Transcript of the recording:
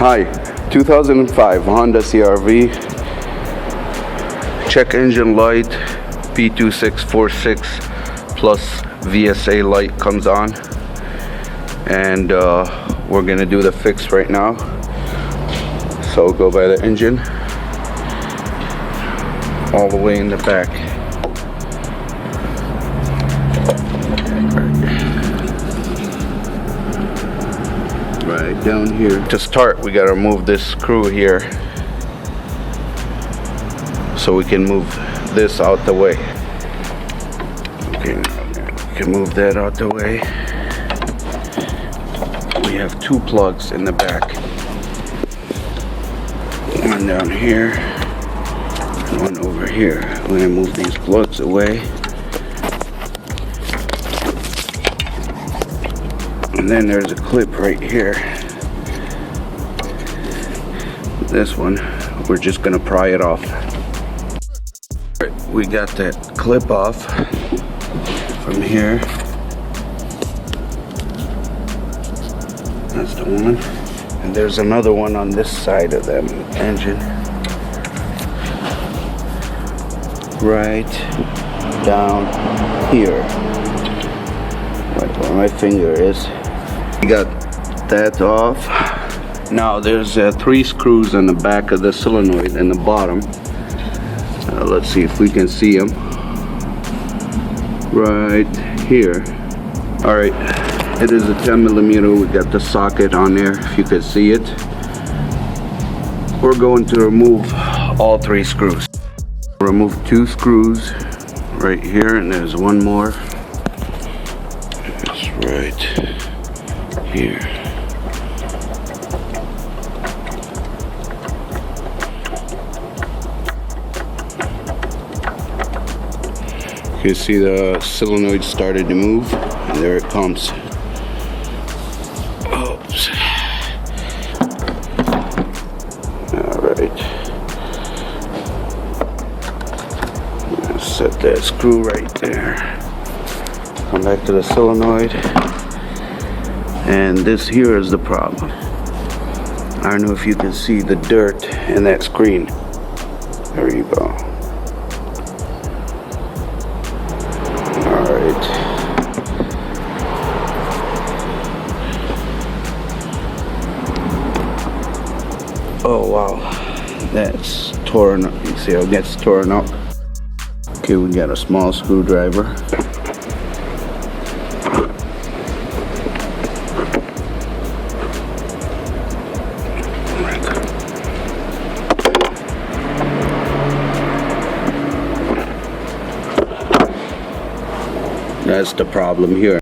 Hi, 2005 Honda CRV, check engine light, P2646 plus VSA light comes on, and we're gonna do the fix right now. So go by the engine all the way in the back. Right down here. To start, we gotta remove this screw here so we can move this out the way. Okay, we can move that out the way. We have two plugs in the back. One down here, and one over here. We're gonna move these plugs away. And then there's a clip right here. This one, we're just gonna pry it off. We got that clip off from here. That's the one. And there's another one on this side of the engine. Right down here. Right where my finger is. We got that off. Now there's 3 screws on the back of the solenoid in the bottom. Let's see if we can see them. Right here. Alright, it is a 10mm. We got the socket on there, if you can see it. We're going to remove all 3 screws. Remove 2 screws right here, and there's one more. It's right here. You can see the solenoid started to move, and there it comes. Oops. Alright. Set that screw right there. Come back to the solenoid. And this here is the problem. I don't know if you can see the dirt in that screen. There you go. Alright. Oh wow. That's torn up. You see how it gets torn up? Okay, we got a small screwdriver. That's the problem here.